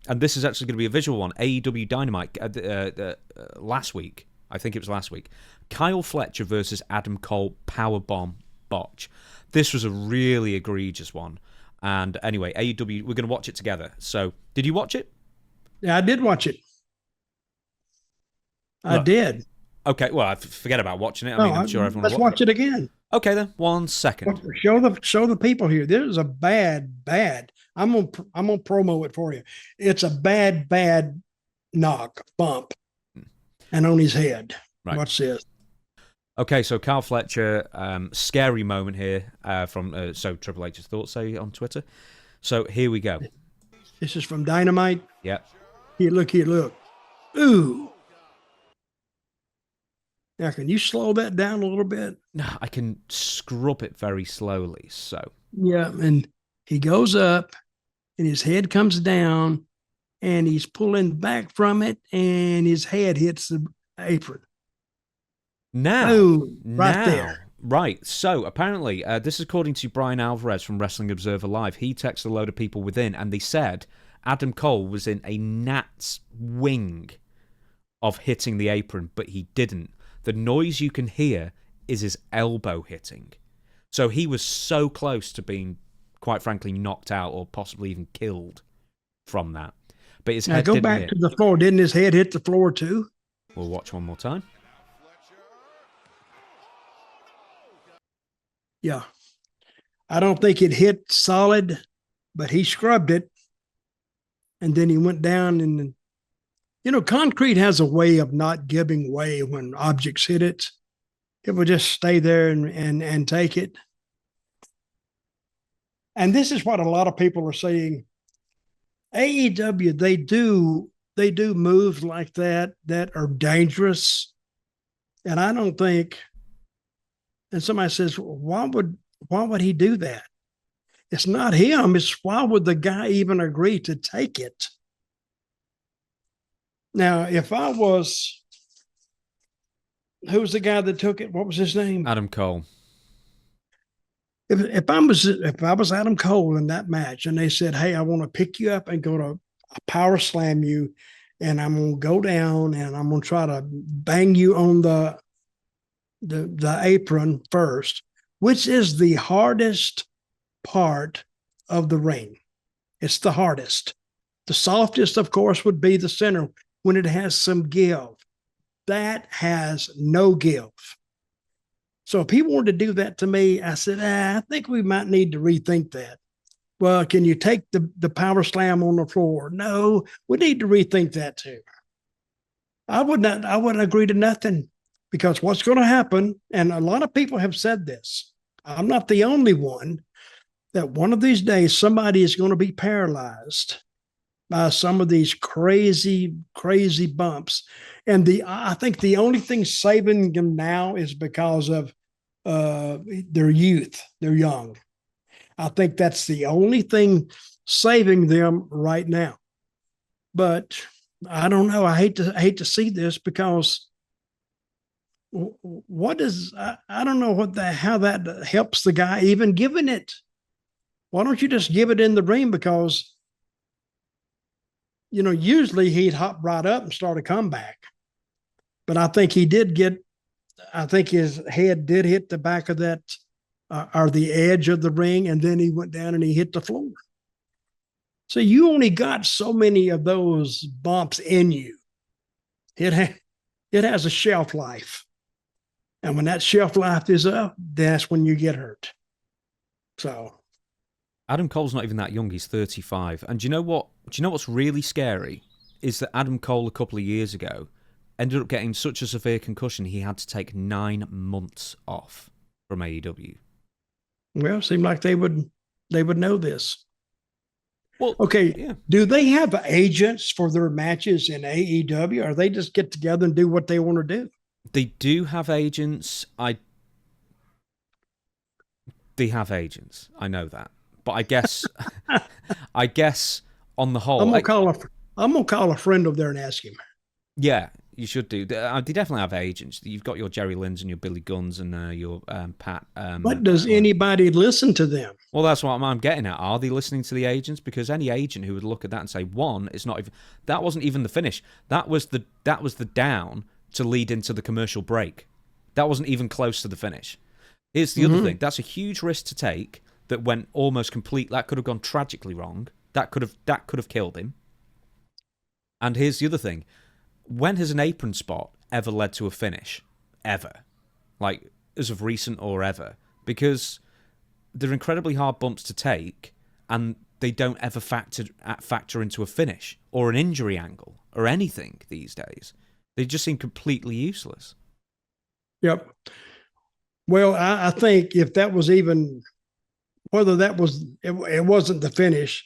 And this is actually going to be a visual one. AEW Dynamite last week. I think it was last week. Kyle Fletcher versus Adam Cole Powerbomb botch. This was a really egregious one. And anyway, AEW, we're going to watch it together. So, did you watch it? Yeah, I did watch it. I did. Okay, well, forget about watching it. I mean, I'm sure everyone. Let's watch it again. Okay, then. 1 second. Show the people here. This is a bad. I'm gonna promo it for you. It's a bad bump, and on his head. Right. Watch this. Okay, so Kyle Fletcher, scary moment here from so Triple H's thoughts say on Twitter. So here we go. This is from Dynamite. Yep. Here, look. Ooh. Now, can you slow that down a little bit? No, I can scrub it very slowly. So yeah, and he goes up, and his head comes down, and he's pulling back from it, and his head hits the apron. Now, right there. Right. So apparently, this is according to Brian Alvarez from Wrestling Observer Live. He texted a load of people within, and they said Adam Cole was in a gnat's wing of hitting the apron, but he didn't. The noise you can hear is his elbow hitting. So he was so close to being, quite frankly, knocked out or possibly even killed from that. But his head didn't hit. Go back to the floor. Didn't his head hit the floor too? We'll watch one more time. Yeah. I don't think it hit solid, but he scrubbed it. And then he went down and, concrete has a way of not giving way when objects hit it. It will just stay there and take it. And this is what a lot of people are saying. AEW, they do moves like that are dangerous. And I don't think, and somebody says, why would he do that? It's not him. It's why would the guy even agree to take it? Now, if I was, who was the guy that took it? What was his name? Adam Cole. If I was Adam Cole in that match, and they said, "Hey, I want to pick you up and go to power slam you, and I'm gonna go down and I'm gonna try to bang you on the apron first," which is the hardest part of the ring. It's the hardest. The softest, of course, would be the center when it has some give. That has no give. So if he wanted to do that to me, I said, I think we might need to rethink that. Well, can you take the power slam on the floor? No, we need to rethink that too. I wouldn't agree to nothing, because what's going to happen, and a lot of people have said this, I'm not the only one, that one of these days somebody is going to be paralyzed by some of these crazy bumps. And I think the only thing saving them now is because of their youth. They're young. I think that's the only thing saving them right now. But I don't know. I hate to see this, because what is, I don't know how that helps the guy even giving it. Why don't you just give it in the ring? Because usually he'd hop right up and start a comeback. But I think his head did hit the back of that, or the edge of the ring, and then he went down and he hit the floor. So you only got so many of those bumps in you. It has a shelf life. And when that shelf life is up, that's when you get hurt. So Adam Cole's not even that young. He's 35. And do you know what? Do you know what's really scary? Is that Adam Cole a couple of years ago ended up getting such a severe concussion he had to take 9 months off from AEW. Well, it seemed like they would know this. Well, okay. Yeah. Do they have agents for their matches in AEW, or they just get together and do what they want to do? They do have agents. They have agents. I know that. But I guess on the whole, I'm gonna call a friend over there and ask him. Yeah, You should do. They definitely have agents. You've got your Jerry Lynn's and your Billy Guns and your Pat. But does anybody listen to them? Well, that's what I'm getting at. Are they listening to the agents? Because any agent who would look at that and say, one, it's not even, that wasn't even the finish. That was the down to lead into the commercial break. That wasn't even close to the finish. Here's the other thing. That's a huge risk to take that went almost complete. That could have gone tragically wrong. That could have killed him. And here's the other thing. When has an apron spot ever led to a finish? Ever. Like, as of recent or ever. Because they're incredibly hard bumps to take, and they don't ever factor into a finish or an injury angle or anything these days. They just seem completely useless. Yep. Well, I think if that was even, whether that was, it wasn't the finish,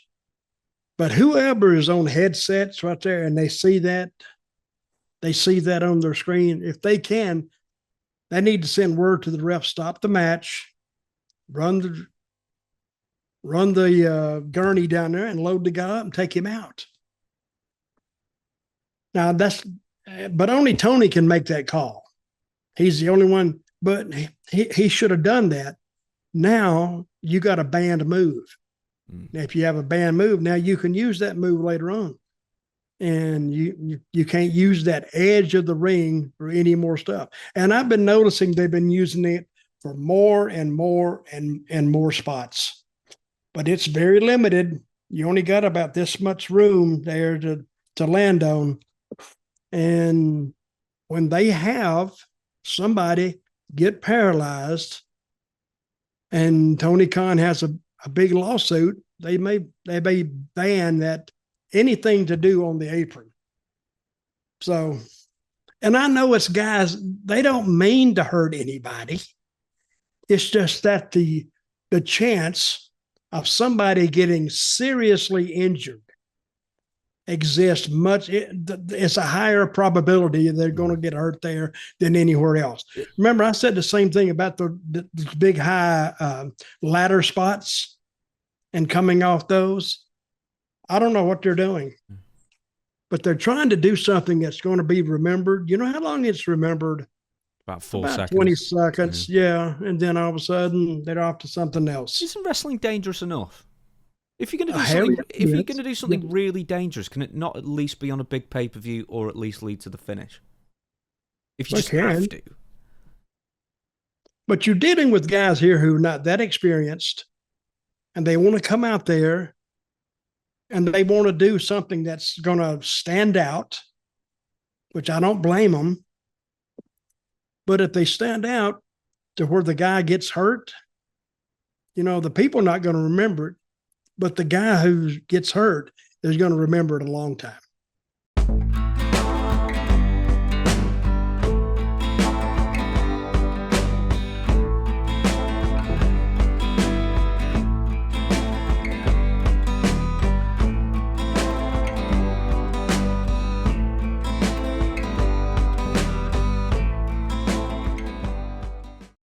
but whoever is on headsets right there and they see that on their screen, if they can, they need to send word to the ref, stop the match, run the gurney down there and load the guy up and take him out. Now but only Tony can make that call. He's the only one, but he should have done that. Now you got a banned move. If you have a banned move, now you can use that move later on. And you can't use that edge of the ring for any more stuff. And I've been noticing they've been using it for more and more and more spots. But it's very limited. You only got about this much room there to land on. And when they have somebody get paralyzed and Tony Khan has a big lawsuit, they may ban that anything to do on the apron. So, and I know it's guys, they don't mean to hurt anybody. It's just that the chance of somebody getting seriously injured exists it's a higher probability they're going to get hurt there than anywhere else. Remember, I said the same thing about the big high ladder spots and coming off those. I don't know what they're doing, but they're trying to do something that's going to be remembered. You know how long it's remembered? About 4 seconds. 20 seconds, yeah. And then all of a sudden, they're off to something else. Isn't wrestling dangerous enough? If you're going to do something, really dangerous, can it not at least be on a big pay-per-view or at least lead to the finish? If you just have to. But you're dealing with guys here who are not that experienced, and they want to come out there and they want to do something that's going to stand out, which I don't blame them. But if they stand out to where the guy gets hurt, the people are not going to remember it. But the guy who gets hurt is going to remember it a long time.